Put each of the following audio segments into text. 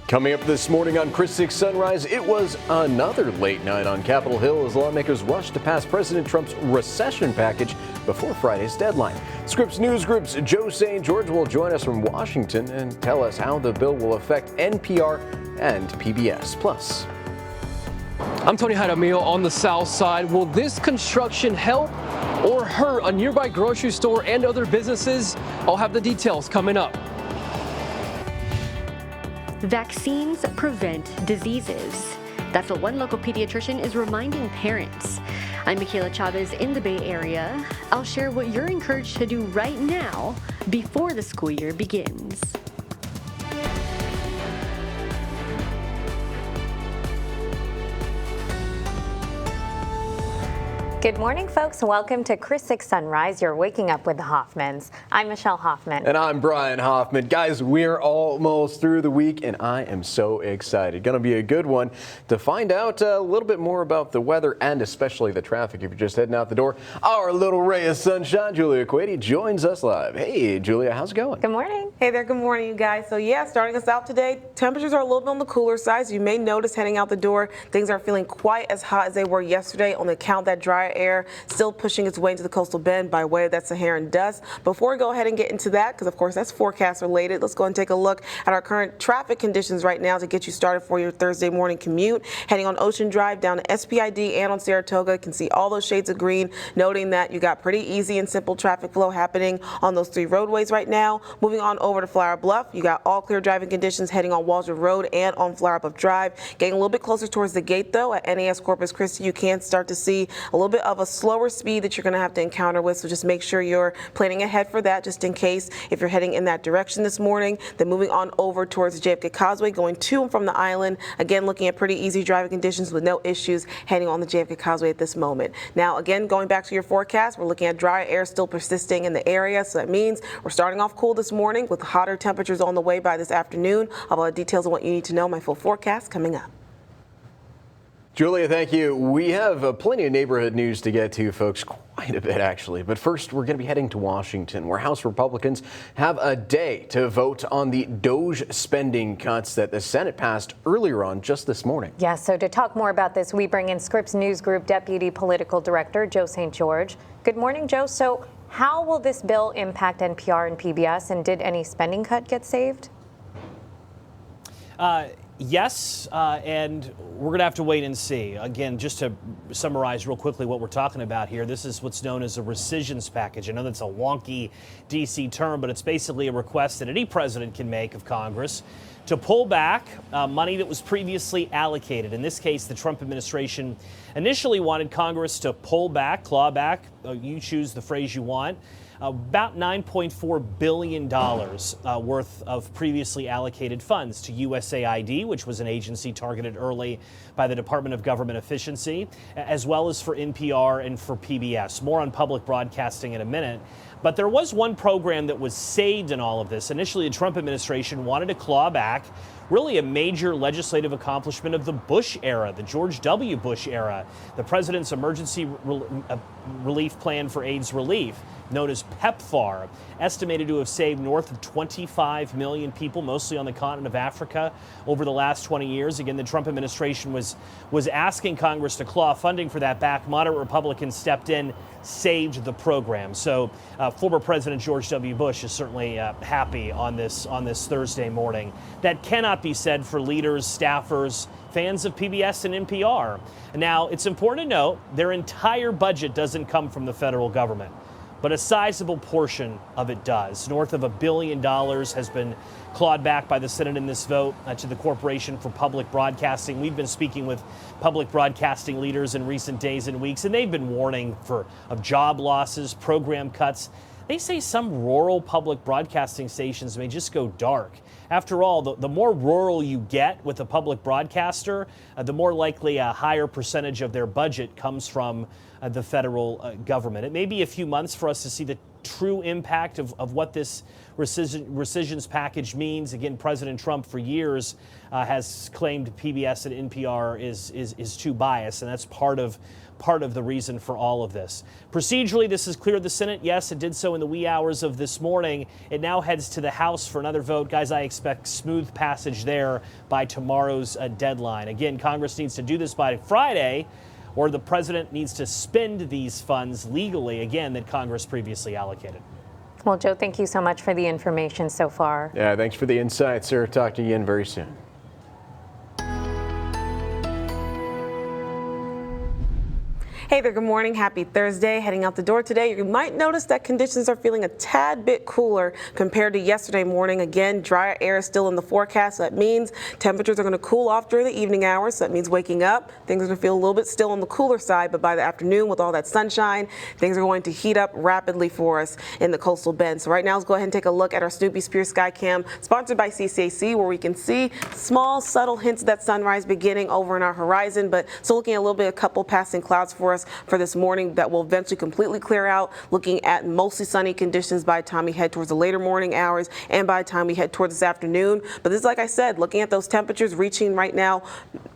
Coming up this morning on Chris 6 Sunrise, it was another late night on Capitol Hill as lawmakers rushed to pass President Trump's recession package before Friday's deadline. Scripps News Group's Joe St. George will join us from Washington and tell us how the bill will affect NPR and PBS. Plus, I'm Tony Jaramillo on the south side. Will this construction help or hurt a nearby grocery store and other businesses? I'll have the details coming up. Vaccines prevent diseases. That's what one local pediatrician is reminding parents. I'm Michaela Chavez in the Bay Area. I'll share what you're encouraged to do right now before the school year begins. Good morning, folks. Welcome to Chris 6 Sunrise. You're waking up with the Hoffmans. I'm Michelle Hoffman. And I'm Brian Hoffman. Guys, we're almost through the week, and I am so excited. Going to be a good one to find out a little bit more about the weather and especially the traffic if you're just heading out the door. Our little ray of sunshine, Julia Quady, joins us live. Hey, Julia, how's it going? Good morning. Hey there, good morning, you guys. So yeah, starting us out today, temperatures are a little bit on the cooler side. So you may notice heading out the door, things aren't feeling quite as hot as they were yesterday on the account that dry air still pushing its way into the coastal bend by way of that Saharan dust. Before we go ahead and get into that, because of course that's forecast related, let's go and take a look at our current traffic conditions right now to get you started for your Thursday morning commute. Heading on Ocean Drive down to SPID and on Saratoga, you can see all those shades of green, noting that you got pretty easy and simple traffic flow happening on those three roadways right now. Moving on over to Flower Bluff, you got all clear driving conditions heading on Waldron Road and on Flower Bluff Drive. Getting a little bit closer towards the gate though at NAS Corpus Christi, you can start to see a little bit of a slower speed that you're going to have to encounter with, so just make sure you're planning ahead for that just in case if you're heading in that direction this morning. Then moving on over towards the JFK Causeway, going to and from the island, again looking at pretty easy driving conditions with no issues heading on the JFK Causeway at this moment. Now again, going back to your forecast, we're looking at dry air still persisting in the area, so that means we're starting off cool this morning with hotter temperatures on the way by this afternoon. I'll have details on what you need to know, my full forecast coming up. Julia, thank you. We have plenty of neighborhood news to get to, folks, quite a bit actually. But first, we're going to be heading to Washington, where House Republicans have a day to vote on the DOGE spending cuts that the Senate passed earlier on just this morning. Yes, so to talk more about this, we bring in Scripps News Group Deputy Political Director Joe St. George. Good morning, Joe. So how will this bill impact NPR and PBS, and did any spending cut get saved? Yes, and we're going to have to wait and see. Again, just to summarize real quickly what we're talking about here, this is what's known as a rescissions package. I know that's a wonky D.C. term, but it's basically a request that any president can make of Congress to pull back money that was previously allocated. In this case, the Trump administration initially wanted Congress to pull back, claw back, you choose the phrase you want, about $9.4 billion worth of previously allocated funds to USAID, which was an agency targeted early by the Department of Government Efficiency, as well as for NPR and for PBS. More on public broadcasting in a minute. But there was one program that was saved in all of this. Initially, the Trump administration wanted to claw back really a major legislative accomplishment of the Bush era, the George W. Bush era, the president's emergency relief plan for AIDS relief, known as PEPFAR, estimated to have saved north of 25 million people, mostly on the continent of Africa, over the last 20 years. Again, the Trump administration was asking Congress to claw funding for that back. Moderate Republicans stepped in, saved the program. So former President George W. Bush is certainly happy on this Thursday morning. That cannot be said for leaders, staffers, fans of PBS and NPR. Now, it's important to note their entire budget doesn't come from the federal government, but a sizable portion of it does. North of $1 billion has been clawed back by the Senate in this vote to the Corporation for Public Broadcasting. We've been speaking with public broadcasting leaders in recent days and weeks, and they've been warning of job losses, program cuts. They say some rural public broadcasting stations may just go dark. After all, the more rural you get with a public broadcaster, the more likely a higher percentage of their budget comes from the federal government. It may be a few months for us to see the true impact of what this rescissions package means. Again, President Trump for years has claimed PBS and NPR is too biased, and that's part of part of the reason for all of this. Procedurally, this has cleared the Senate. Yes, it did so in the wee hours of this morning. It now heads to the House for another vote. Guys, I expect smooth passage there by tomorrow's deadline. Again, Congress needs to do this by Friday, or the president needs to spend these funds legally, again, that Congress previously allocated. Well, Joe, thank you so much for the information so far. Yeah, thanks for the insight, sir. Talk to you again very soon. Hey there, good morning. Happy Thursday. Heading out the door today, you might notice that conditions are feeling a tad bit cooler compared to yesterday morning. Again, drier air is still in the forecast. So that means temperatures are going to cool off during the evening hours. So that means waking up, things are going to feel a little bit still on the cooler side. But by the afternoon, with all that sunshine, things are going to heat up rapidly for us in the coastal bend. So right now, let's go ahead and take a look at our Snoopy Spear Sky Cam, sponsored by CCAC, where we can see small, subtle hints of that sunrise beginning over in our horizon. But still looking at a little bit, a couple passing clouds for us for this morning that will eventually completely clear out, looking at mostly sunny conditions by the time we head towards the later morning hours and by the time we head towards this afternoon. But this is, like I said, looking at those temperatures reaching right now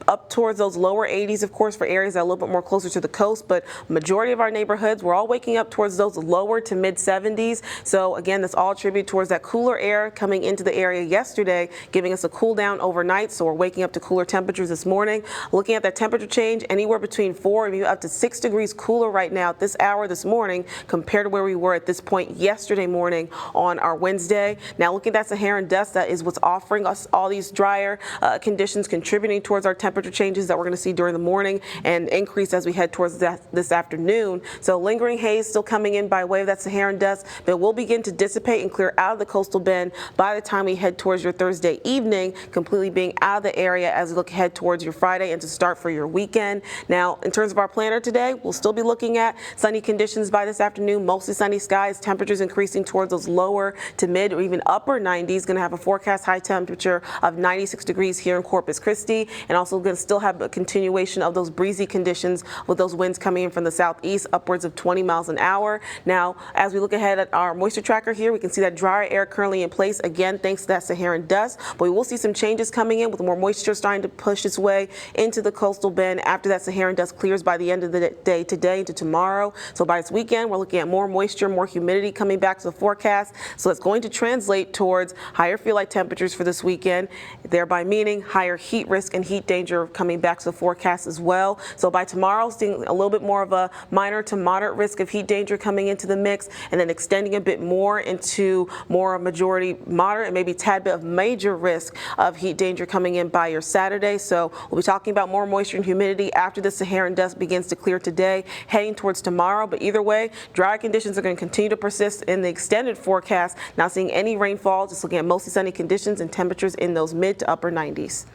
up towards those lower 80s, of course, for areas that are a little bit more closer to the coast. But majority of our neighborhoods, we're all waking up towards those lower to mid 70s. So again, that's all attributed towards that cooler air coming into the area yesterday, giving us a cool down overnight. So we're waking up to cooler temperatures this morning. Looking at that temperature change, anywhere between 4 and up to 6 degrees cooler right now at this hour this morning compared to where we were at this point yesterday morning on our Wednesday. Now looking at that Saharan dust, that is what's offering us all these drier conditions, contributing towards our temperature changes that we're going to see during the morning and increase as we head towards this afternoon. So lingering haze still coming in by way of that Saharan dust, but it will begin to dissipate and clear out of the coastal bend by the time we head towards your Thursday evening, completely being out of the area as we look ahead towards your Friday and to start for your weekend. Now, in terms of our planner today, we'll still be looking at sunny conditions by this afternoon, mostly sunny skies, temperatures increasing towards those lower to mid or even upper 90s. Going to have a forecast high temperature of 96 degrees here in Corpus Christi, and also going to still have a continuation of those breezy conditions with those winds coming in from the southeast, upwards of 20 miles an hour. Now, as we look ahead at our moisture tracker here, we can see that drier air currently in place, again, thanks to that Saharan dust, but we will see some changes coming in with more moisture starting to push its way into the coastal bend after that Saharan dust clears by the end of the day today into tomorrow. So by this weekend, we're looking at more moisture, more humidity coming back to the forecast. So it's going to translate towards higher feel-like temperatures for this weekend, thereby meaning higher heat risk and heat danger coming back to the forecast as well. So by tomorrow, seeing a little bit more of a minor to moderate risk of heat danger coming into the mix, and then extending a bit more into more majority moderate and maybe a tad bit of major risk of heat danger coming in by your Saturday. So we'll be talking about more moisture and humidity after the Saharan dust begins to clear today, heading towards tomorrow. But either way, dry conditions are going to continue to persist in the extended forecast. Not seeing any rainfall, just looking at mostly sunny conditions and temperatures in those mid to upper 90s.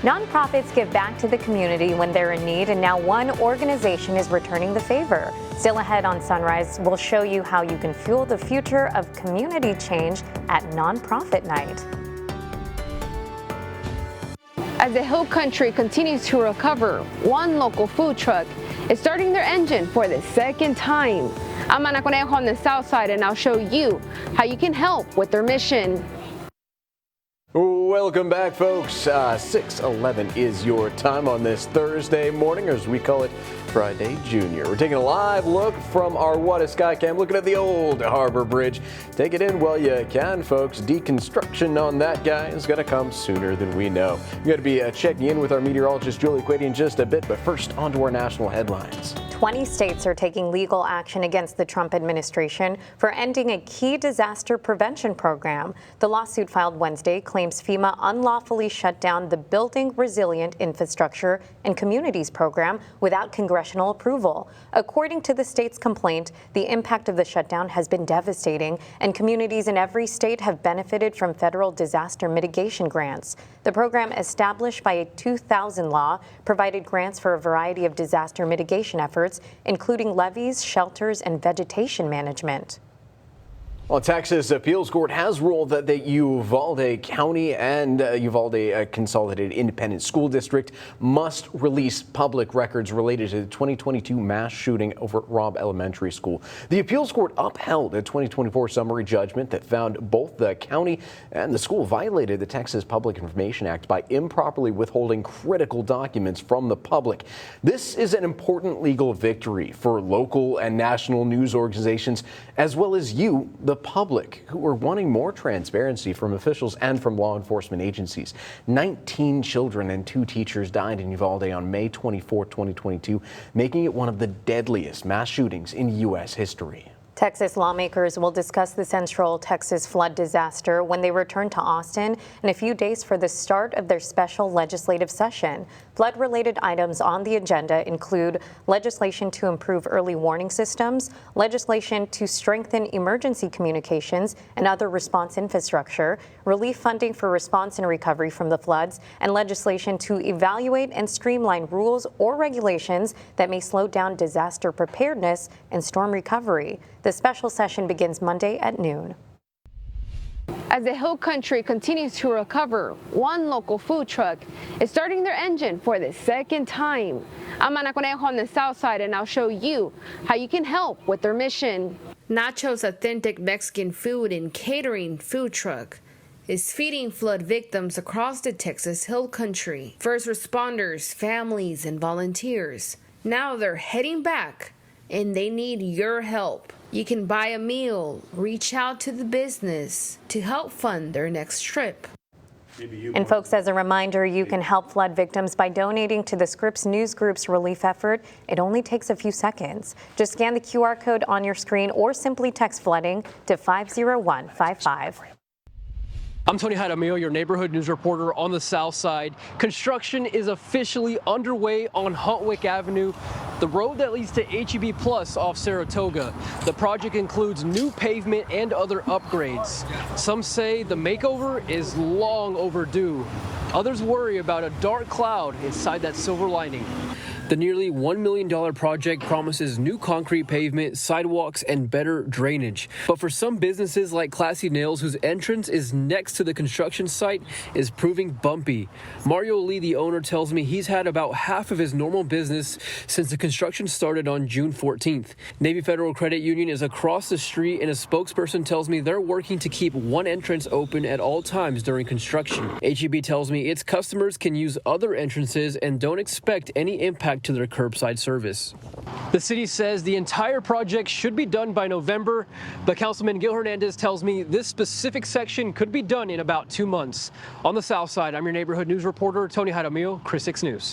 Nonprofits give back to the community when they're in need, and now one organization is returning the favor. Still ahead on Sunrise, we'll show you how you can fuel the future of community change at Nonprofit Night. As the Hill Country continues to recover, one local food truck is starting their engine for the second time. I'm Ana Conejo on the south side, and I'll show you how you can help with their mission. Welcome back, folks. 6:11 is your time on this Thursday morning, or as we call it, Friday Junior. We're taking a live look from our What a Sky Cam, looking at the old Harbor Bridge. Take it in while you can, folks. Deconstruction on that guy is going to come sooner than we know. We're going to be checking in with our meteorologist, Julie Quady, in just a bit, but first, on to our national headlines. 20 states are taking legal action against the Trump administration for ending a key disaster prevention program. The lawsuit filed Wednesday claims FEMA unlawfully shut down the Building Resilient Infrastructure and Communities program without congressional approval. According to the state's complaint, the impact of the shutdown has been devastating, and communities in every state have benefited from federal disaster mitigation grants. The program, established by a 2000 law, provided grants for a variety of disaster mitigation efforts, including levees, shelters, and vegetation management. Well, Texas Appeals Court has ruled that the Uvalde County and Uvalde Consolidated Independent School District must release public records related to the 2022 mass shooting over at Robb Elementary School. The Appeals Court upheld a 2024 summary judgment that found both the county and the school violated the Texas Public Information Act by improperly withholding critical documents from the public. This is an important legal victory for local and national news organizations, as well as you, the public, who are wanting more transparency from officials and from law enforcement agencies. 19 children and 2 teachers died in Uvalde on May 24, 2022, making it one of the deadliest mass shootings in U.S. history. Texas lawmakers will discuss the Central Texas flood disaster when they return to Austin in a few days for the start of their special legislative session. Flood-related items on the agenda include legislation to improve early warning systems, legislation to strengthen emergency communications and other response infrastructure, relief funding for response and recovery from the floods, and legislation to evaluate and streamline rules or regulations that may slow down disaster preparedness and storm recovery. The special session begins Monday at noon. As the Hill Country continues to recover, one local food truck is starting their engine for the second time. I'm Ana Conejo on the south side, and I'll show you how you can help with their mission. Nacho's Authentic Mexican Food and Catering food truck is feeding flood victims across the Texas Hill Country. First responders, families, and volunteers. Now they're heading back, and they need your help. You can buy a meal, reach out to the business to help fund their next trip. And folks, as a reminder, you can help flood victims by donating to the Scripps News Group's relief effort. It only takes a few seconds. Just scan the QR code on your screen or simply text flooding to 50155. I'm Tony Jaramillo, your neighborhood news reporter on the south side. Construction is officially underway on Huntwick Avenue, the road that leads to HEB Plus off Saratoga. The project includes new pavement and other upgrades. Some say the makeover is long overdue. Others worry about a dark cloud inside that silver lining. The nearly $1 million project promises new concrete pavement, sidewalks, and better drainage. But for some businesses like Classy Nails, whose entrance is next to the construction site, is proving bumpy. Mario Lee, the owner, tells me he's had about half of his normal business since the construction started on June 14th. Navy Federal Credit Union is across the street, and a spokesperson tells me they're working to keep one entrance open at all times during construction. HEB tells me its customers can use other entrances and don't expect any impact to their curbside service. The city says the entire project should be done by November, but Councilman Gil Hernandez tells me this specific section could be done in about 2 months. On the south side, I'm your neighborhood news reporter, Tony Jaramillo, Chris 6 News.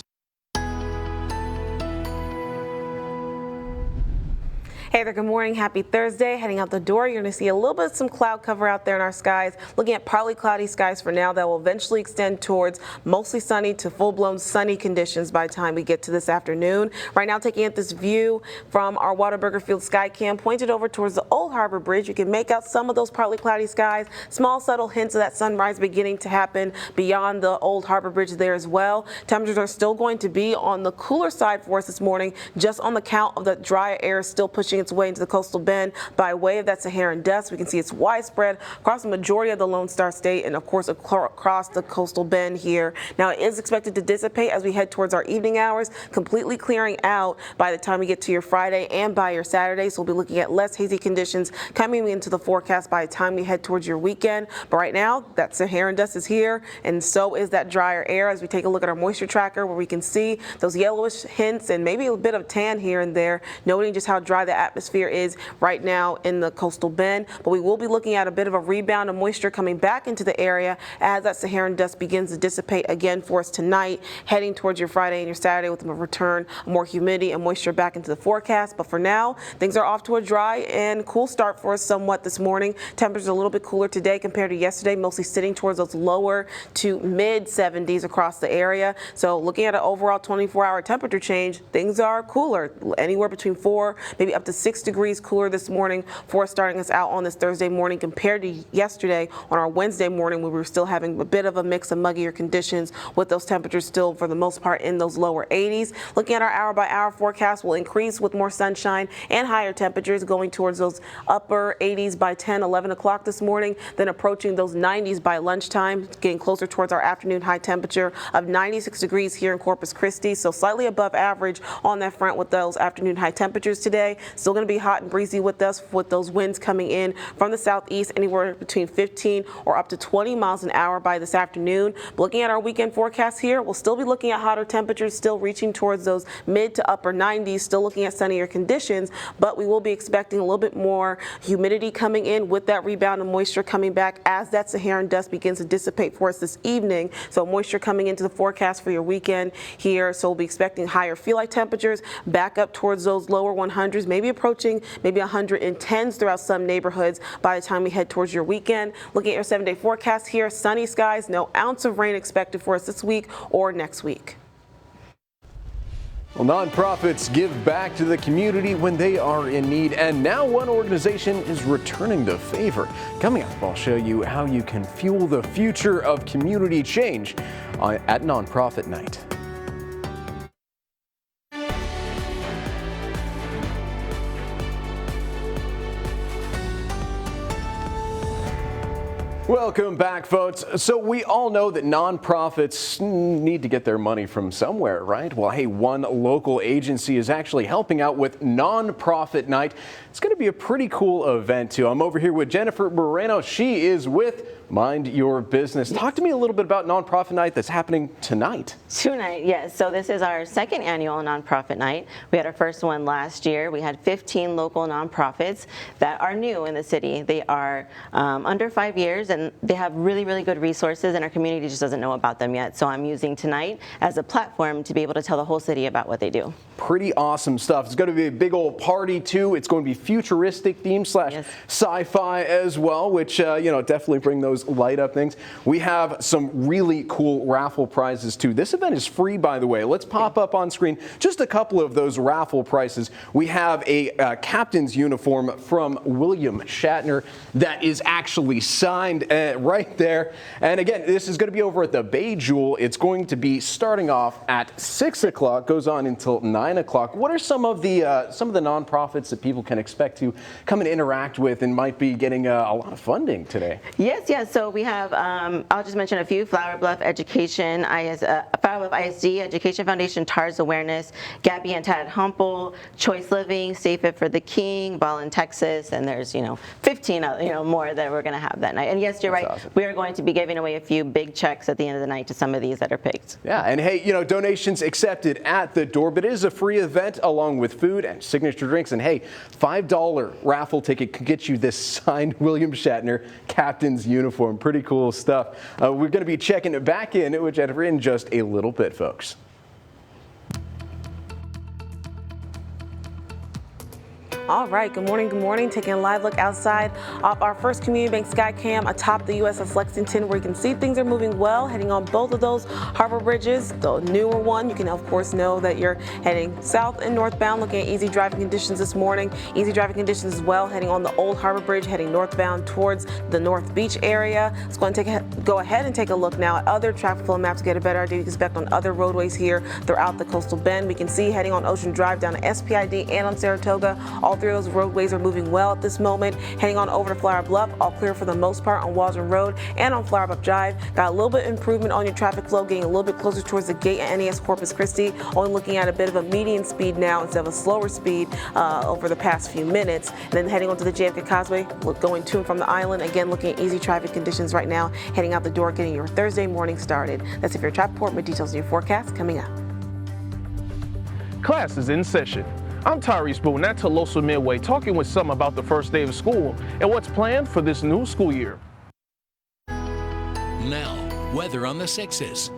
Hey there, good morning. Happy Thursday. Heading out the door, you're going to see a little bit of some cloud cover out there in our skies. Looking at partly cloudy skies for now that will eventually extend towards mostly sunny to full-blown sunny conditions by the time we get to this afternoon. Right now, taking at this view from our Whataburger Field sky cam pointed over towards the Old Harbor Bridge. You can make out some of those partly cloudy skies. Small subtle hints of that sunrise beginning to happen beyond the Old Harbor Bridge there as well. Temperatures are still going to be on the cooler side for us this morning, just on the count of the dry air still pushing its way into the coastal bend by way of that Saharan dust. We can see it's widespread across the majority of the Lone Star State and, of course, across the coastal bend here. Now, it is expected to dissipate as we head towards our evening hours, completely clearing out by the time we get to your Friday and by your Saturday. So we'll be looking at less hazy conditions coming into the forecast by the time we head towards your weekend. But right now, that Saharan dust is here, and so is that drier air as we take a look at our moisture tracker, where we can see those yellowish hints and maybe a bit of tan here and there, noting just how dry the atmosphere is right now in the coastal bend. But we will be looking at a bit of a rebound of moisture coming back into the area as that Saharan dust begins to dissipate again for us tonight, heading towards your Friday and your Saturday with a return of more humidity and moisture back into the forecast. But for now, things are off to a dry and cool start for us somewhat this morning. Temperatures a little bit cooler today compared to yesterday, mostly sitting towards those lower to mid 70s across the area. So looking at an overall 24-hour temperature change, things are cooler, anywhere between 4, maybe up to 6 degrees cooler this morning for starting us out on this Thursday morning compared to yesterday on our Wednesday morning, where we were still having a bit of a mix of muggier conditions with those temperatures still for the most part in those lower 80s. Looking at our hour-by-hour forecast, will increase with more sunshine and higher temperatures going towards those upper 80s by 10, 11 o'clock this morning, then approaching those 90s by lunchtime, getting closer towards our afternoon high temperature of 96 degrees here in Corpus Christi, so slightly above average on that front with those afternoon high temperatures today. Still going to be hot and breezy with us with those winds coming in from the southeast anywhere between 15 or up to 20 miles an hour by this afternoon. But looking at our weekend forecast here, we'll still be looking at hotter temperatures, still reaching towards those mid to upper 90s, still looking at sunnier conditions, but we will be expecting a little bit more humidity coming in with that rebound of moisture coming back as that Saharan dust begins to dissipate for us this evening. So moisture coming into the forecast for your weekend here. So we'll be expecting higher feel-like temperatures back up towards those lower 100s, maybe approaching maybe 110s throughout some neighborhoods by the time we head towards your weekend. Looking at your 7-day forecast here, sunny skies, no ounce of rain expected for us this week or next week. Well, nonprofits give back to the community when they are in need, and now one organization is returning the favor. Coming up, I'll show you how you can fuel the future of community change at Nonprofit Night. Welcome back, folks. So we all know that nonprofits need to get their money from somewhere, right? Well, hey, one local agency is actually helping out with Nonprofit Night. It's going to be a pretty cool event, too. I'm over here with Jennifer Moreno. She is with Mind Your Business. Talk to me a little bit about Nonprofit Night that's happening tonight. Tonight, yes. So this is our second annual Nonprofit Night. We had our first one last year. We had 15 local nonprofits that are new in the city. They are under 5 years, and they have really, really good resources, and our community just doesn't know about them yet. So I'm using tonight as a platform to be able to tell the whole city about what they do. Pretty awesome stuff. It's going to be a big old party, too. It's going to be futuristic theme / sci-fi as well, which, definitely bring those light up things. We have some really cool raffle prizes, too. This event is free, by the way. Let's pop up on screen just a couple of those raffle prizes. We have a captain's uniform from William Shatner that is actually signed right there. And again, this is going to be over at the Bay Jewel. It's going to be starting off at 6 o'clock, goes on until 9 o'clock. What are some of the nonprofits that people can expect to come and interact with and might be getting a lot of funding today? Yes. So we have, I'll just mention a few: Flower Bluff Education, Flower Bluff ISD Education Foundation, TARS Awareness, Gabby and Tad Humple, Choice Living, Save It for the King, Ball in Texas, and there's 15 more that we're going to have that night. And yes, you're right. Awesome. We are going to be giving away a few big checks at the end of the night to some of these that are picked. Yeah, and hey, donations accepted at the door, but it is a free event along with food and signature drinks. And hey, $5 raffle ticket can get you this signed William Shatner captain's uniform. Pretty cool stuff. We're going to be checking it back in with Jennifer in just a little bit, folks. All right, good morning. Taking a live look outside off our first Community Bank Skycam atop the USS Lexington, where you can see things are moving well, heading on both of those harbor bridges. The newer one, you can of course know that you're heading south and northbound, looking at easy driving conditions this morning. Easy driving conditions as well, heading on the Old Harbor Bridge, heading northbound towards the North Beach area. Let's go ahead and take a look now at other traffic flow maps to get a better idea you can expect on other roadways here throughout the coastal bend. We can see heading on Ocean Drive down to SPID and on Saratoga. All three of those roadways are moving well at this moment. Heading on over to Flower Bluff, all clear for the most part on Waldron Road and on Flower Bluff Drive. Got a little bit improvement on your traffic flow, getting a little bit closer towards the gate at NES Corpus Christi. Only looking at a bit of a median speed now instead of a slower speed over the past few minutes. And then heading onto the JFK Causeway, going to and from the island. Again, looking at easy traffic conditions right now. Heading out the door, getting your Thursday morning started. That's if you're traffic report. More details in your forecast coming up. Class is in session. I'm Tyrese Boone at Tolosa Midway, talking with some about the first day of school and what's planned for this new school year. Now, weather on the 6s.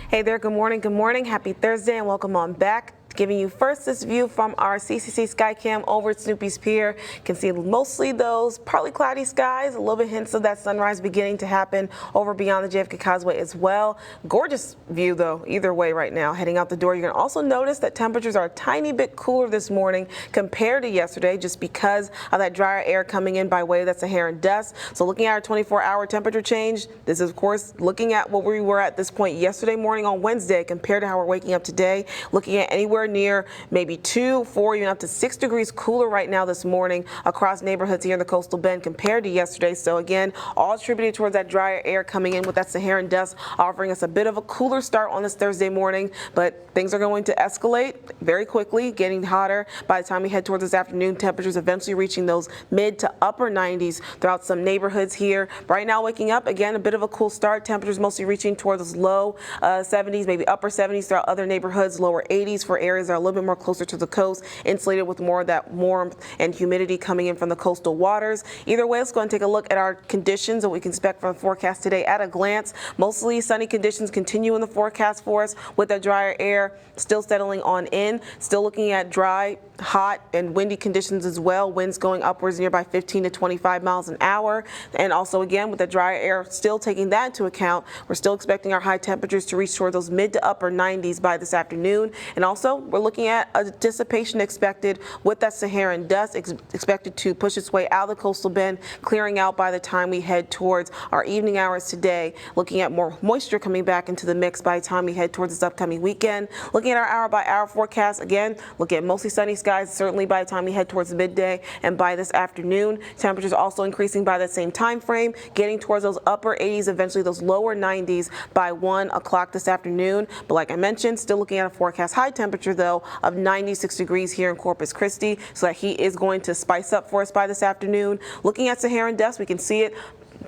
Hey there, good morning. Happy Thursday and welcome on back. Giving you first this view from our CCC Skycam over at Snoopy's Pier. Can see mostly those partly cloudy skies, a little bit hints of that sunrise beginning to happen over beyond the JFK Causeway as well. Gorgeous view though, either way right now. Heading out the door, you're going to also notice that temperatures are a tiny bit cooler this morning compared to yesterday, just because of that drier air coming in by way of that Saharan dust. So looking at our 24-hour temperature change, this is of course looking at what we were at this point yesterday morning on Wednesday compared to how we're waking up today. Looking at anywhere near maybe 2, 4, even up to 6 degrees cooler right now this morning across neighborhoods here in the coastal bend compared to yesterday. So again, all attributed towards that drier air coming in with that Saharan dust, offering us a bit of a cooler start on this Thursday morning, but things are going to escalate very quickly, getting hotter by the time we head towards this afternoon. Temperatures eventually reaching those mid to upper 90s throughout some neighborhoods here. Right now, waking up, again, a bit of a cool start. Temperatures mostly reaching towards those low 70s, maybe upper 70s throughout other neighborhoods, lower 80s for areas that are a little bit more closer to the coast, insulated with more of that warmth and humidity coming in from the coastal waters. Either way, let's go and take a look at our conditions that we can expect from the forecast today at a glance. Mostly sunny conditions continue in the forecast for us with that drier air still settling on in. Still looking at dry, hot, and windy conditions as well. Winds going upwards nearby 15 to 25 miles an hour. And also again, with the drier air still taking that into account, we're still expecting our high temperatures to reach toward those mid to upper 90s by this afternoon. And also we're looking at a dissipation expected with that Saharan dust expected to push its way out of the coastal bend, clearing out by the time we head towards our evening hours today. Looking at more moisture coming back into the mix by the time we head towards this upcoming weekend. Looking at our hour by hour forecast, again, look at mostly sunny skies certainly by the time we head towards midday and by this afternoon. Temperatures also increasing by that same time frame, getting towards those upper 80s, eventually those lower 90s by 1 o'clock this afternoon. But like I mentioned, still looking at a forecast high temperature though of 96 degrees here in Corpus Christi, so that heat is going to spice up for us by this afternoon. Looking at Saharan dust, we can see it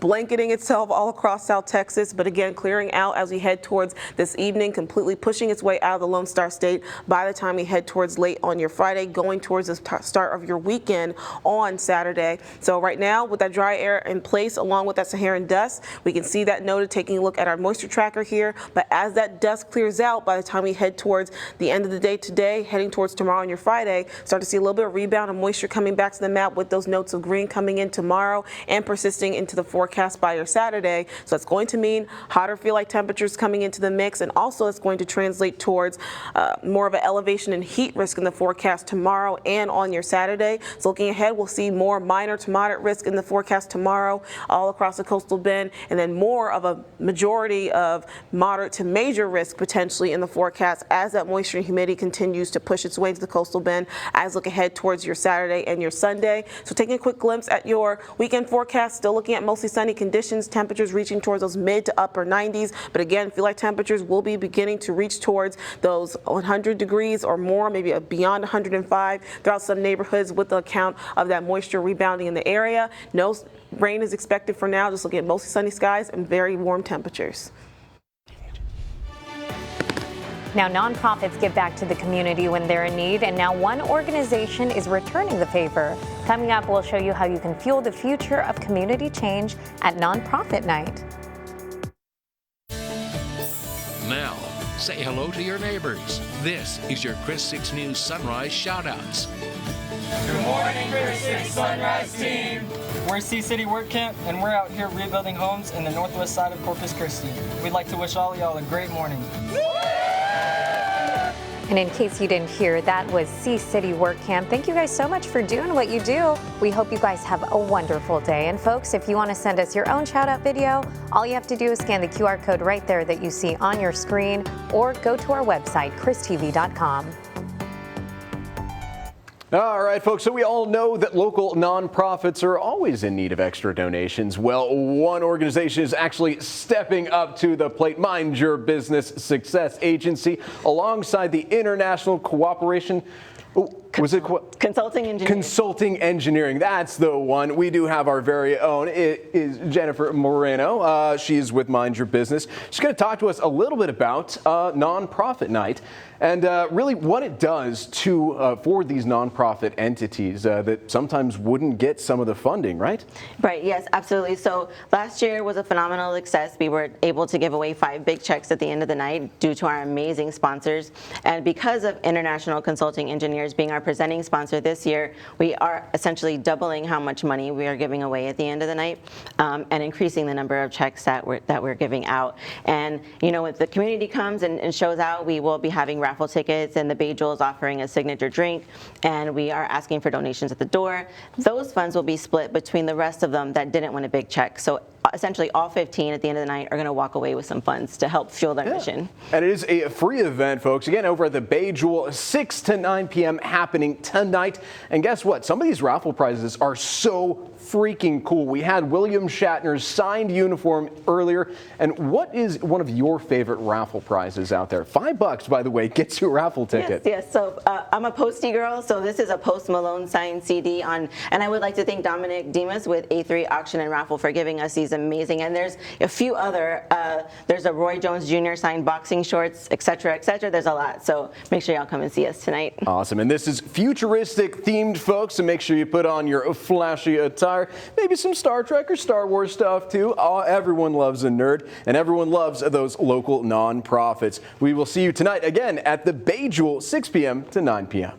blanketing itself all across South Texas, but again clearing out as we head towards this evening, completely pushing its way out of the Lone Star State by the time we head towards late on your Friday, going towards the start of your weekend on Saturday. So right now, with that dry air in place along with that Saharan dust, we can see that noted taking a look at our moisture tracker here. But as that dust clears out by the time we head towards the end of the day today, heading towards tomorrow on your Friday, start to see a little bit of rebound of moisture coming back to the map with those notes of green coming in tomorrow and persisting into the forecast by your Saturday. So it's going to mean hotter feel-like temperatures coming into the mix, and also it's going to translate towards more of an elevation in heat risk in the forecast tomorrow and on your Saturday. So looking ahead, we'll see more minor to moderate risk in the forecast tomorrow all across the coastal bend, and then more of a majority of moderate to major risk potentially in the forecast as that moisture and humidity continues to push its way into the coastal bend as look ahead towards your Saturday and your Sunday. So taking a quick glimpse at your weekend forecast, still looking at mostly sunny conditions, temperatures reaching towards those mid to upper 90s. But again, feel like temperatures will be beginning to reach towards those 100 degrees or more, maybe beyond 105 throughout some neighborhoods with the account of that moisture rebounding in the area. No rain is expected for now, just looking at mostly sunny skies and very warm temperatures. Now, nonprofits give back to the community when they're in need, and now one organization is returning the favor. Coming up, we'll show you how you can fuel the future of community change at Nonprofit Night. Now, say hello to your neighbors. This is your Chris 6 News Sunrise Shoutouts. Good morning, Chris 6 Sunrise team. We're Sea City Work Camp, and we're out here rebuilding homes in the northwest side of Corpus Christi. We'd like to wish all of y'all a great morning. And in case you didn't hear, that was Sea City Work Camp. Thank you guys so much for doing what you do. We hope you guys have a wonderful day. And folks, if you want to send us your own shout out video, all you have to do is scan the QR code right there that you see on your screen, or go to our website, christv.com. All right, folks, so we all know that local nonprofits are always in need of extra donations. Well, one organization is actually stepping up to the plate, Mind Your Business Success Agency, alongside the International Cooperation Was it consulting engineering? Consulting engineering. That's the one. We do have our very own. It is Jennifer Moreno. She's with Mind Your Business. She's going to talk to us a little bit about nonprofit night and really what it does to for these nonprofit entities that sometimes wouldn't get some of the funding, right? Right. Yes, absolutely. So last year was a phenomenal success. We were able to give away 5 big checks at the end of the night due to our amazing sponsors. And because of International Consulting Engineers being our presenting sponsor this year, we are essentially doubling how much money we are giving away at the end of the night and increasing the number of checks that we're giving out. And, you know, if the community comes and shows out, we will be having raffle tickets, and the Bay Jewel is offering a signature drink, and we are asking for donations at the door. Those funds will be split between the rest of them that didn't win a big check. So essentially all 15 at the end of the night are going to walk away with some funds to help fuel their mission. And it is a free event, folks. Again, over at the Bay Jewel, 6 to 9 p.m. happening tonight. And guess what? Some of these raffle prizes are so freaking cool. We had William Shatner's signed uniform earlier. And what is one of your favorite raffle prizes out there? $5, by the way, gets you a raffle ticket. Yes. So I'm a Posty girl. So this is a Post Malone signed CD and I would like to thank Dominic Demas with A3 Auction and Raffle for giving us these amazing. And there's a few other, there's a Roy Jones Jr. signed boxing shorts, etc., etc. There's a lot. So make sure y'all come and see us tonight. Awesome. And this is futuristic themed, folks. So make sure you put on your flashy attire. Maybe some Star Trek or Star Wars stuff too. Everyone loves a nerd, and everyone loves those local nonprofits. We will see you tonight again at the Bay Jewel, 6 p.m. to 9 p.m.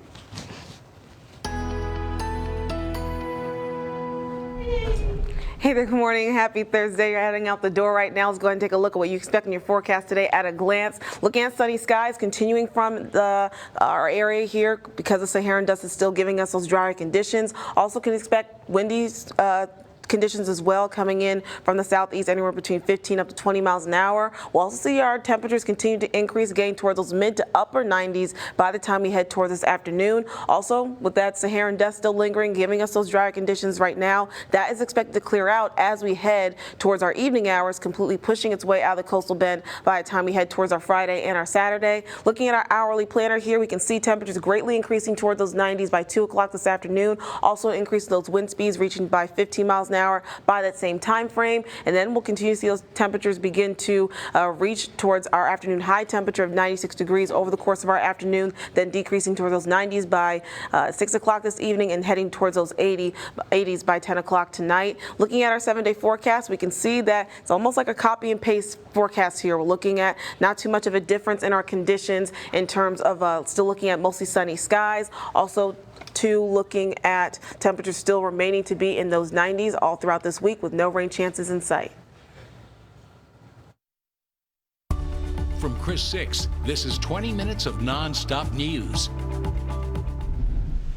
Hey there, good morning. Happy Thursday. You're heading out the door right now. Let's go ahead and take a look at what you expect in your forecast today at a glance. Looking at sunny skies continuing from our area here because the Saharan dust is still giving us those drier conditions. Also can expect windy conditions as well coming in from the southeast, anywhere between 15 up to 20 miles an hour. We'll also see our temperatures continue to increase, getting towards those mid to upper 90s by the time we head towards this afternoon. Also, with that Saharan dust still lingering, giving us those drier conditions right now, that is expected to clear out as we head towards our evening hours, completely pushing its way out of the coastal bend by the time we head towards our Friday and our Saturday. Looking at our hourly planner here, we can see temperatures greatly increasing towards those 90s by 2 o'clock this afternoon. Also increasing those wind speeds reaching by 15 miles an hour by that same time frame, and then we'll continue to see those temperatures begin to reach towards our afternoon high temperature of 96 degrees over the course of our afternoon, then decreasing towards those 90s by 6 o'clock this evening and heading towards those 80s by 10 o'clock tonight. Looking at our 7-day forecast, we can see that it's almost like a copy and paste forecast here. We're looking at not too much of a difference in our conditions in terms of still looking at mostly sunny skies. Also, looking at temperatures still remaining to be in those 90s all throughout this week with no rain chances in sight. From Chris 6, this is 20 minutes of non-stop news.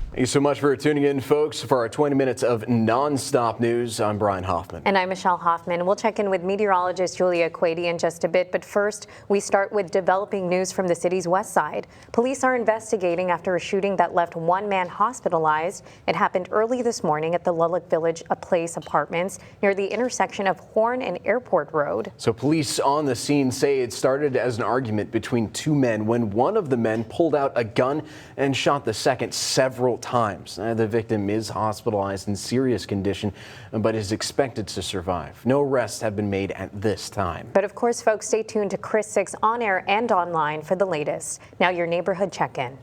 Thank you so much for tuning in, folks, for our 20 minutes of non-stop news. I'm Brian Hoffman. And I'm Michelle Hoffman. We'll check in with meteorologist Julia Quady in just a bit. But first, we start with developing news from the city's west side. Police are investigating after a shooting that left one man hospitalized. It happened early this morning at the Lullock Village Place Apartments near the intersection of Horn and Airport Road. So police on the scene say it started as an argument between two men when one of the men pulled out a gun and shot the second several times. The victim is hospitalized in serious condition, but is expected to survive. No arrests have been made at this time. But of course, folks, stay tuned to Chris 6 on air and online for the latest. Now your neighborhood check-in.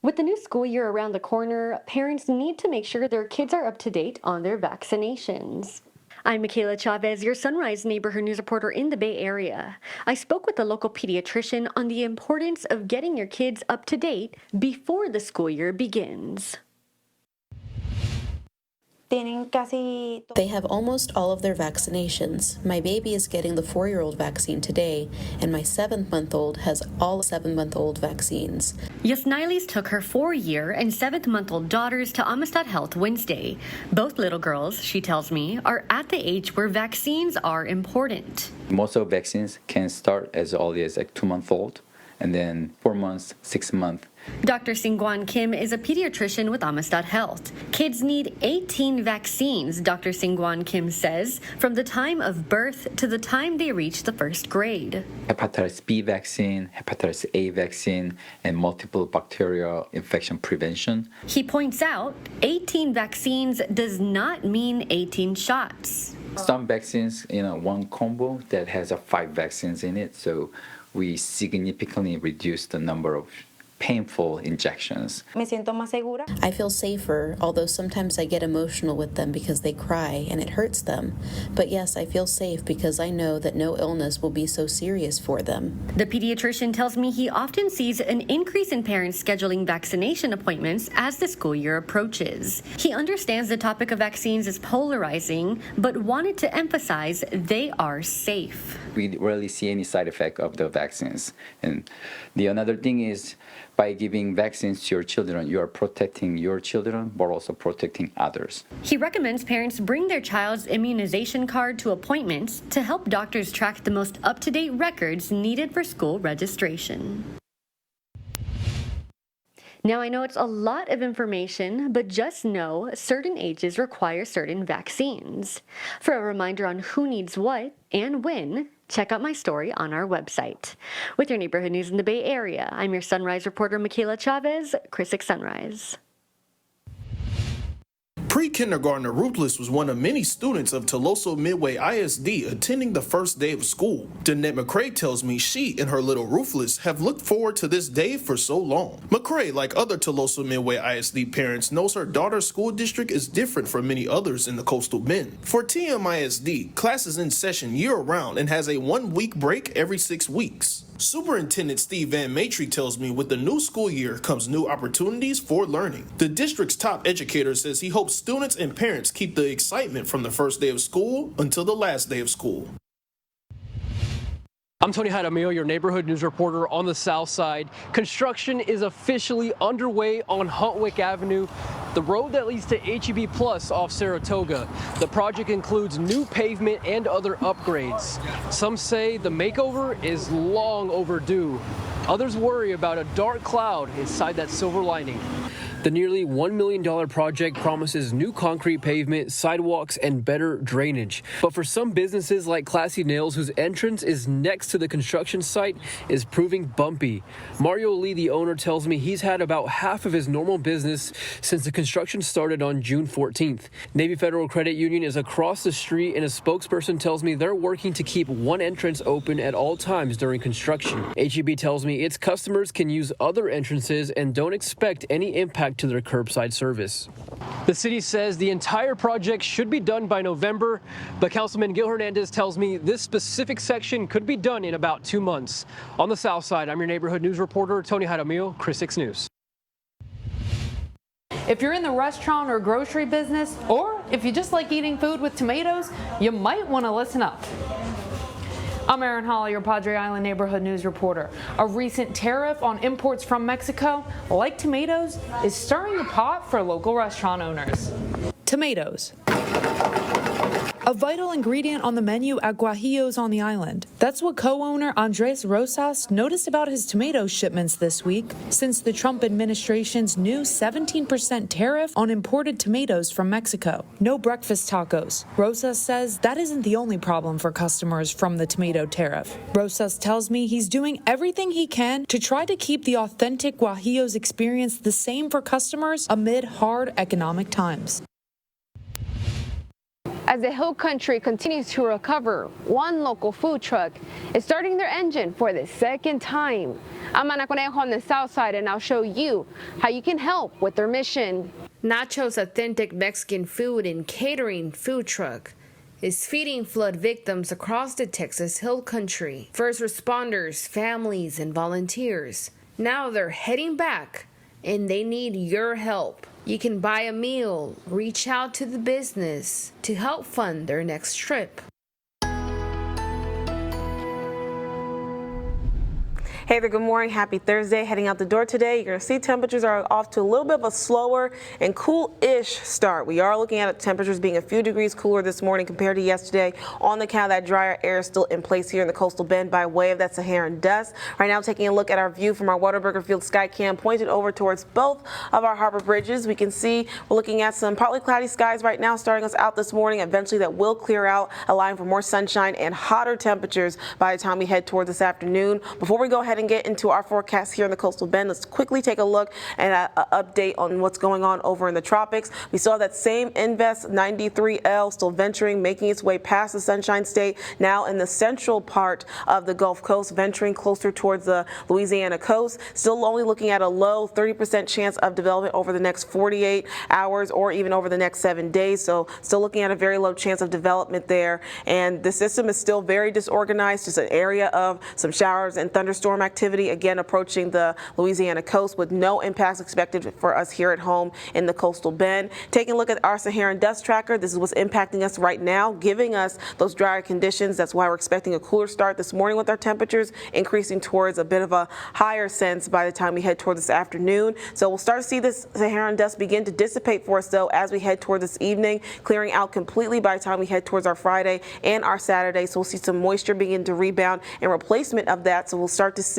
With the new school year around the corner, parents need to make sure their kids are up to date on their vaccinations. I'm Michaela Chavez, your Sunrise Neighborhood News reporter in the Bay Area. I spoke with a local pediatrician on the importance of getting your kids up to date before the school year begins. They have almost all of their vaccinations. My baby is getting the 4-year-old vaccine today, and my 7-month-old has all 7-month-old vaccines. Yasnilis took her 4-year and 7-month-old daughters to Amistad Health Wednesday. Both little girls, she tells me, are at the age where vaccines are important. Most of vaccines can start as early as like 2-month-old, and then 4 months, 6 months. Dr. Singwan Kim is a pediatrician with Amistad Health. Kids need 18 vaccines, Dr. Singwan Kim says, from the time of birth to the time they reach the first grade. Hepatitis B vaccine, hepatitis A vaccine, and multiple bacterial infection prevention. He points out 18 vaccines does not mean 18 shots. Some vaccines, one combo that has 5 vaccines in it, so we significantly reduce the number of painful injections. I feel safer, although sometimes I get emotional with them because they cry and it hurts them. But yes, I feel safe because I know that no illness will be so serious for them. The pediatrician tells me he often sees an increase in parents scheduling vaccination appointments as the school year approaches. He understands the topic of vaccines is polarizing, but wanted to emphasize they are safe. We rarely see any side effect of the vaccines. And the another thing is, by giving vaccines to your children, you are protecting your children, but also protecting others. He recommends parents bring their child's immunization card to appointments to help doctors track the most up-to-date records needed for school registration. Now, I know it's a lot of information, but just know certain ages require certain vaccines. For a reminder on who needs what and when, check out my story on our website. With your neighborhood news in the Bay Area, I'm your Sunrise reporter, Michaela Chavez, Chris 6 Sunrise. Pre-kindergartner Ruthless was one of many students of Tuloso Midway ISD attending the first day of school. Danette McCrae tells me she and her little Ruthless have looked forward to this day for so long. McCrae, like other Tuloso Midway ISD parents, knows her daughter's school district is different from many others in the Coastal Bend. For TMISD, class is in session year-round and has a 1-week break every 6 weeks. Superintendent Steve Van Maitre tells me with the new school year comes new opportunities for learning. The district's top educator says he hopes students and parents keep the excitement from the first day of school until the last day of school. I'm Tony Jaramillo, your neighborhood news reporter on the south side. Construction is officially underway on Huntwick Avenue, the road that leads to HEB Plus off Saratoga. The project includes new pavement and other upgrades. Some say the makeover is long overdue. Others worry about a dark cloud inside that silver lining. The nearly $1 million project promises new concrete pavement, sidewalks, and better drainage. But for some businesses like Classy Nails, whose entrance is next to the construction site, is proving bumpy. Mario Lee, the owner, tells me he's had about half of his normal business since the construction started on June 14th. Navy Federal Credit Union is across the street, and a spokesperson tells me they're working to keep one entrance open at all times during construction. HEB tells me its customers can use other entrances and don't expect any impact to their curbside service. The city says the entire project should be done by November, but Councilman Gil Hernandez tells me this specific section could be done in about 2 months. On the south side, I'm your neighborhood news reporter, Tony Jaramillo, Chris 6 News. If you're in the restaurant or grocery business, or if you just like eating food with tomatoes, you might want to listen up. I'm Erin Hall, your Padre Island neighborhood news reporter. A recent tariff on imports from Mexico, like tomatoes, is stirring the pot for local restaurant owners. Tomatoes. A vital ingredient on the menu at Guajillos on the island. That's what co-owner Andres Rosas noticed about his tomato shipments this week, since the Trump administration's new 17% tariff on imported tomatoes from Mexico. No breakfast tacos. Rosas says that isn't the only problem for customers from the tomato tariff. Rosas tells me he's doing everything he can to try to keep the authentic Guajillos experience the same for customers amid hard economic times. As the Hill Country continues to recover, one local food truck is starting their engine for the second time. I'm Ana Conejo on the south side, and I'll show you how you can help with their mission. Nacho's authentic Mexican food and catering food truck is feeding flood victims across the Texas Hill Country. First responders, families, and volunteers. Now they're heading back, and they need your help. You can buy a meal, reach out to the business to help fund their next trip. Hey there, good morning. Happy Thursday. Heading out the door today, you're going to see temperatures are off to a little bit of a slower and cool-ish start. We are looking at temperatures being a few degrees cooler this morning compared to yesterday on the account of that drier air still in place here in the coastal bend by way of that Saharan dust. Right now, taking a look at our view from our Whataburger Field Skycam pointed over towards both of our harbor bridges. We can see we're looking at some partly cloudy skies right now starting us out this morning. Eventually, that will clear out, allowing for more sunshine and hotter temperatures by the time we head toward this afternoon. Before we go ahead and get into our forecast here in the coastal bend, let's quickly take a look at an update on what's going on over in the tropics. We saw that same Invest 93L still venturing, making its way past the Sunshine State, now in the central part of the Gulf Coast, venturing closer towards the Louisiana coast. Still only looking at a low 30% chance of development over the next 48 hours or even over the next 7 days. So still looking at a very low chance of development there. And the system is still very disorganized, just an area of some showers and thunderstorm activity, again approaching the Louisiana coast with no impacts expected for us here at home in the coastal bend. Taking a look at our Saharan dust tracker, this is what's impacting us right now, giving us those drier conditions. That's why we're expecting a cooler start this morning with our temperatures increasing towards a bit of a higher sense by the time we head toward this afternoon. So we'll start to see this Saharan dust begin to dissipate for us though as we head toward this evening, clearing out completely by the time we head towards our Friday and our Saturday. So we'll see some moisture begin to rebound in replacement of that. So we'll start to see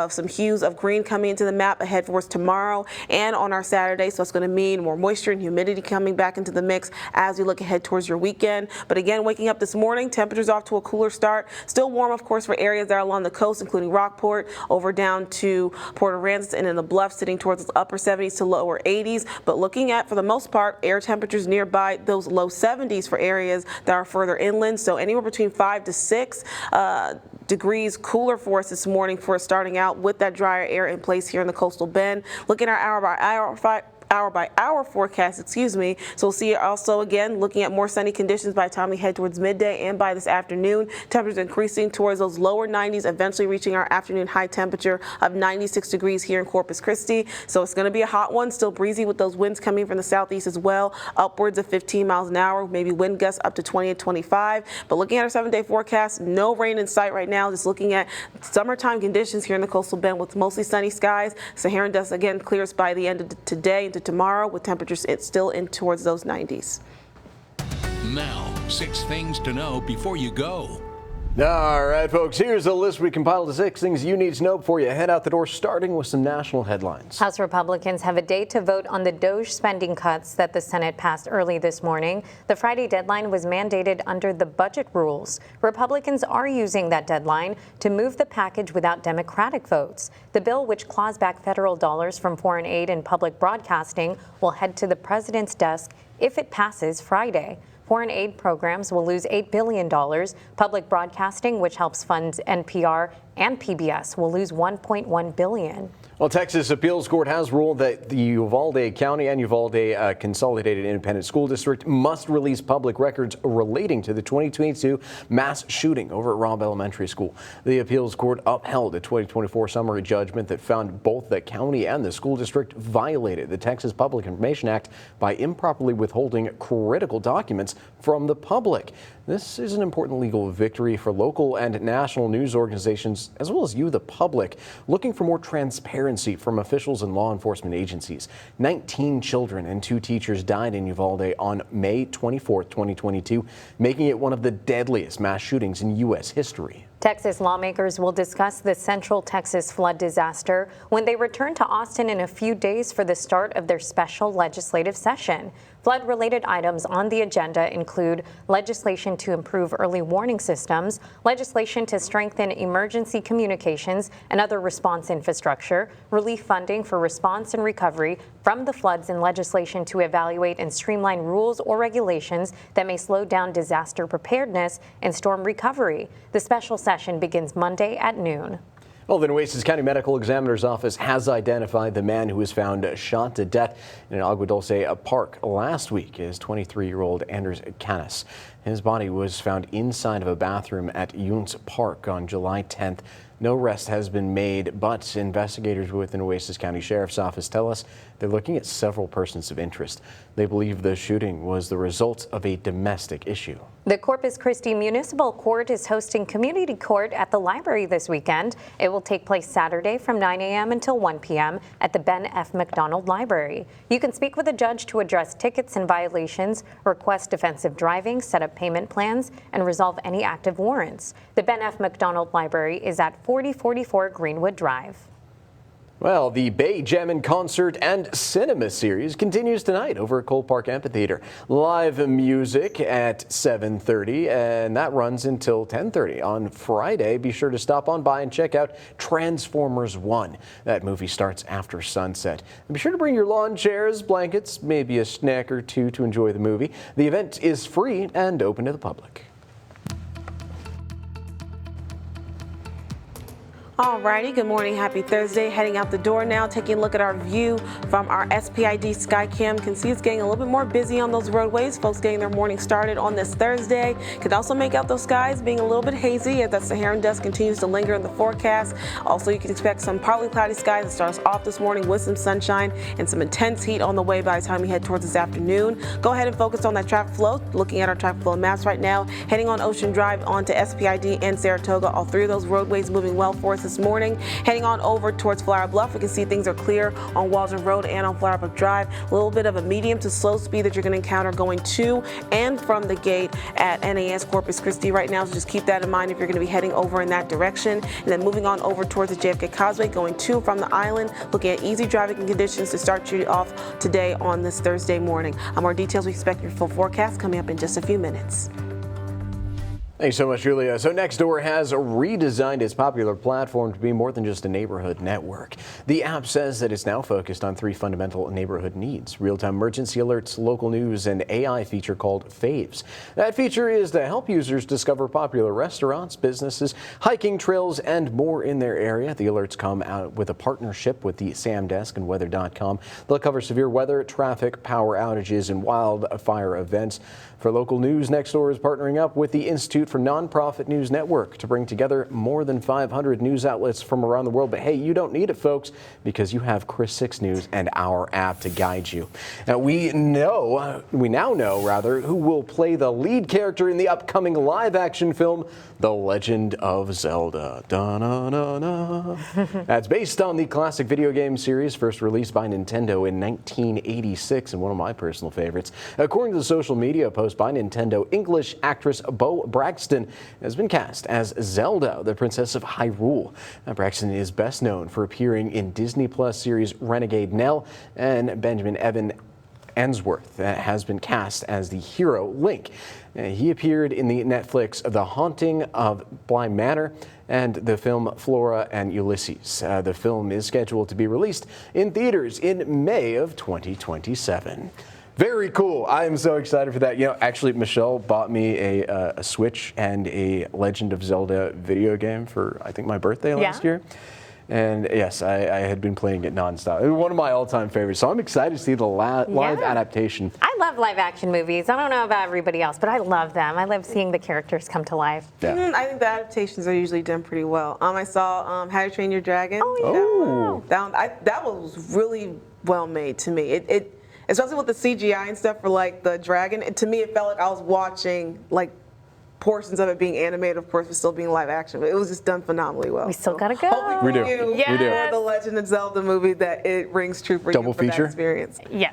some hues of green coming into the map ahead for us tomorrow and on our Saturday. So it's going to mean more moisture and humidity coming back into the mix as we look ahead towards your weekend. But again, waking up this morning, temperatures off to a cooler start. Still warm, of course, for areas that are along the coast, including Rockport, over down to Port Aransas and in the Bluff, sitting towards the upper 70s to lower 80s. But looking at, for the most part, air temperatures nearby those low 70s for areas that are further inland. So anywhere between 5 to 6 degrees cooler for us this morning for starting out with that drier air in place here in the coastal bend. Looking at our hour by hour forecast, So we'll see also again looking at more sunny conditions by the time we head towards midday and by this afternoon. Temperatures increasing towards those lower 90s, eventually reaching our afternoon high temperature of 96 degrees here in Corpus Christi. So it's going to be a hot one, still breezy with those winds coming from the southeast as well, upwards of 15 miles an hour, maybe wind gusts up to 20 and 25. But looking at our 7-day forecast, no rain in sight right now, just looking at summertime conditions here in the coastal bend with mostly sunny skies. Saharan dust again clears by the end of today into tomorrow with temperatures still in towards those 90s. Now, 6 things to know before you go. All right, folks, here's a list we compiled of 6 things you need to know before you head out the door, starting with some national headlines. House Republicans have a day to vote on the DOGE spending cuts that the Senate passed early this morning. The Friday deadline was mandated under the budget rules. Republicans are using that deadline to move the package without Democratic votes. The bill, which claws back federal dollars from foreign aid and public broadcasting, will head to the president's desk if it passes Friday. Foreign aid programs will lose $8 billion. Public broadcasting, which helps fund NPR and PBS, will lose $1.1 billion. Well, Texas Appeals Court has ruled that the Uvalde County and Uvalde Consolidated Independent School District must release public records relating to the 2022 mass shooting over at Robb Elementary School. The Appeals Court upheld a 2024 summary judgment that found both the county and the school district violated the Texas Public Information Act by improperly withholding critical documents from the public. This is an important legal victory for local and national news organizations, as well as you, the public, looking for more transparency from officials and law enforcement agencies. 19 children and 2 teachers died in Uvalde on May 24, 2022, making it one of the deadliest mass shootings in U.S. history. Texas lawmakers will discuss the Central Texas flood disaster when they return to Austin in a few days for the start of their special legislative session. Flood-related items on the agenda include legislation to improve early warning systems, legislation to strengthen emergency communications and other response infrastructure, relief funding for response and recovery from the floods, and legislation to evaluate and streamline rules or regulations that may slow down disaster preparedness and storm recovery. The special session begins Monday at noon. Well, the Nueces County Medical Examiner's Office has identified the man who was found shot to death in an Agua Dulce park last week as 23-year-old Anders Canis. His body was found inside of a bathroom at Yountz Park on July 10th. No arrest has been made, but investigators with the Nueces County Sheriff's Office tell us they're looking at several persons of interest. They believe the shooting was the result of a domestic issue. The Corpus Christi Municipal Court is hosting community court at the library this weekend. It will take place Saturday from 9 a.m. until 1 p.m. at the Ben F. McDonald Library. You can speak with a judge to address tickets and violations, request defensive driving, set up payment plans, and resolve any active warrants. The Ben F. McDonald Library is at 4044 Greenwood Drive. Well, the Bay Jammin' Concert and Cinema Series continues tonight over at Cole Park Amphitheater. Live music at 7:30, and that runs until 10:30 on Friday. Be sure to stop on by and check out Transformers 1. That movie starts after sunset. And be sure to bring your lawn chairs, blankets, maybe a snack or two to enjoy the movie. The event is free and open to the public. Alrighty, good morning, happy Thursday. Heading out the door now, taking a look at our view from our SPID Skycam. Can see it's getting a little bit more busy on those roadways. Folks getting their morning started on this Thursday. Can also make out those skies being a little bit hazy as that Saharan dust continues to linger in the forecast. Also, you can expect some partly cloudy skies that starts off this morning with some sunshine and some intense heat on the way by the time we head towards this afternoon. Go ahead and focus on that traffic flow. Looking at our traffic flow maps right now, heading on Ocean Drive onto SPID and Saratoga. All three of those roadways moving well for us this morning. Heading on over towards Flower Bluff, we can see things are clear on Waldron Road and on Flower Bluff Drive. A little bit of a medium to slow speed that you're going to encounter going to and from the gate at NAS Corpus Christi right now, so just keep that in mind if you're going to be heading over in that direction. And then moving on over towards the JFK Causeway, going to from the island, looking at easy driving conditions to start you off today on this Thursday morning. More details, we expect your full forecast coming up in just a few minutes. Thanks so much, Julia. So Nextdoor has redesigned its popular platform to be more than just a neighborhood network. The app says that it's now focused on three fundamental neighborhood needs: real-time emergency alerts, local news, and AI feature called Faves. That feature is to help users discover popular restaurants, businesses, hiking trails, and more in their area. The alerts come out with a partnership with the SAM Desk and Weather.com. They'll cover severe weather, traffic, power outages, and wildfire events. For local news, Nextdoor is partnering up with the Institute for Nonprofit News Network to bring together more than 500 news outlets from around the world. But hey, you don't need it, folks, because you have Chris 6 News and our app to guide you. Now, we now know who will play the lead character in the upcoming live-action film, The Legend of Zelda. Da-na-na-na. That's based on the classic video game series first released by Nintendo in 1986, and one of my personal favorites. According to the social media post by Nintendo, English actress Bo Braxton has been cast as Zelda, the Princess of Hyrule. Braxton is best known for appearing in Disney Plus series Renegade Nell, and Benjamin Evan Answorth has been cast as the hero Link. He appeared in the Netflix The Haunting of Bly Manor and the film Flora and Ulysses. The film is scheduled to be released in theaters in May of 2027. Very cool. I am so excited for that. You know, actually, Michelle bought me a Switch and a Legend of Zelda video game for, I think, my birthday last year. And yes, I had been playing it nonstop. It was one of my all-time favorites. So I'm excited to see the live adaptation. I love live-action movies. I don't know about everybody else, but I love them. I love seeing the characters come to life. Yeah. I think the adaptations are usually done pretty well. I saw How to Train Your Dragon. Oh, yeah. That was really well made to me. It especially with the CGI and stuff for like the dragon. To me, it felt like I was watching like portions of it being animated, of course, but still being live action. But it was just done phenomenally well. We still gotta go. We do. For the Legend of Zelda movie, that it rings true for Double you for feature? that experience. Yeah.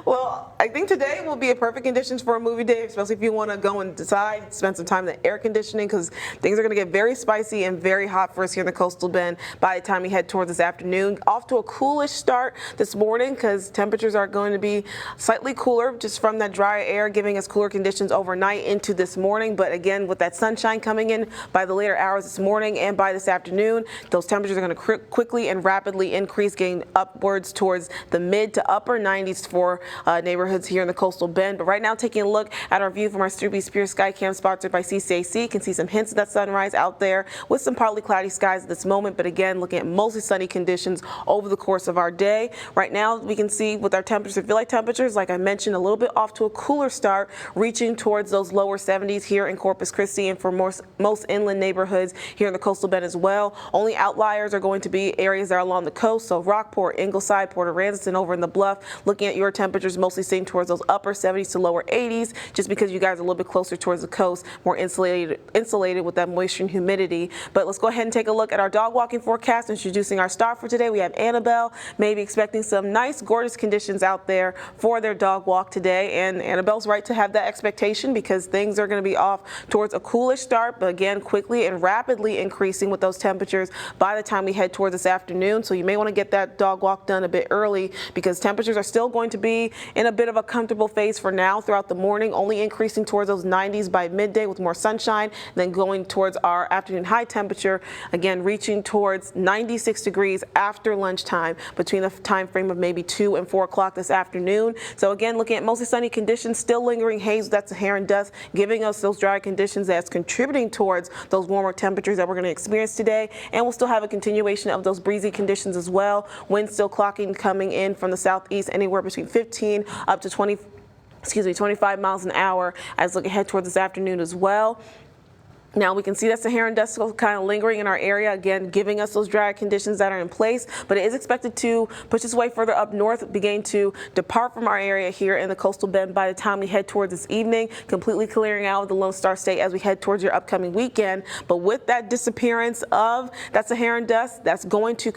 Well, I think today will be a perfect conditions for a movie day, especially if you want to go and decide, spend some time in the air conditioning, because things are going to get very spicy and very hot for us here in the Coastal Bend by the time we head towards this afternoon. Off to a coolish start this morning because temperatures are going to be slightly cooler just from that dry air, giving us cooler conditions overnight into this morning. But again, with that sunshine coming in by the later hours this morning and by this afternoon, those temperatures are going to quickly and rapidly increase, getting upwards towards the mid to upper 90s for neighborhoods here in the Coastal Bend. But right now, taking a look at our view from our Strube Spears Skycam, sponsored by CCAC, you can see some hints of that sunrise out there with some partly cloudy skies at this moment. But again, looking at mostly sunny conditions over the course of our day. Right now, we can see with our temperatures, feel like temperatures, like I mentioned, a little bit off to a cooler start, reaching towards those lower 70s here in Corpus Christi and for most inland neighborhoods here in the Coastal Bend as well. Only outliers are going to be areas that are along the coast, so Rockport, Ingleside, Port Aransas, over in the Bluff. Looking at your temperatures temperatures mostly staying towards those upper 70s to lower 80s, just because you guys are a little bit closer towards the coast, more insulated with that moisture and humidity. But let's go ahead and take a look at our dog walking forecast. Introducing our star for today, we have Annabelle. Maybe expecting some nice, gorgeous conditions out there for their dog walk today. And Annabelle's right to have that expectation because things are going to be off towards a coolish start, but again, quickly and rapidly increasing with those temperatures by the time we head towards this afternoon. So you may want to get that dog walk done a bit early because temperatures are still going to be in a bit of a comfortable phase for now throughout the morning, only increasing towards those 90s by midday with more sunshine, then going towards our afternoon high temperature, again reaching towards 96 degrees after lunchtime between the time frame of maybe 2 and 4 o'clock this afternoon. So again, looking at mostly sunny conditions, still lingering haze, that's Saharan dust, giving us those dry conditions that's contributing towards those warmer temperatures that we're going to experience today. And we'll still have a continuation of those breezy conditions as well. Wind still clocking coming in from the southeast anywhere between 15 up to 25 miles an hour as we look ahead towards this afternoon as well. Now we can see that Saharan dust still kind of lingering in our area, again giving us those dry conditions that are in place, but it is expected to push its way further up north, begin to depart from our area here in the coastal bend by the time we head towards this evening, completely clearing out of the Lone Star State as we head towards your upcoming weekend. But with that disappearance of that Saharan dust, that's going to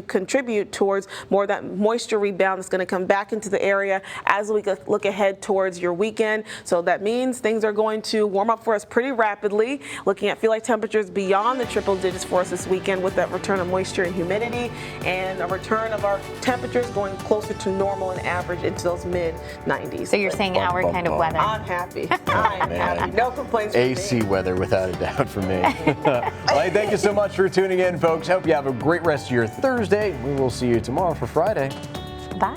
contribute towards more of that moisture rebound that's going to come back into the area as we look ahead towards your weekend. So that means things are going to warm up for us pretty rapidly. Looking at feel-like temperatures beyond the triple digits for us this weekend with that return of moisture and humidity and a return of our temperatures going closer to normal and average into those mid-90s. So you're saying our kind of weather. I'm happy. I'm happy. No complaints from AC me. weather without a doubt for me. Well, thank you so much for tuning in, folks. Hope you have a great rest of your Thursday. We will see you tomorrow for Friday. Bye.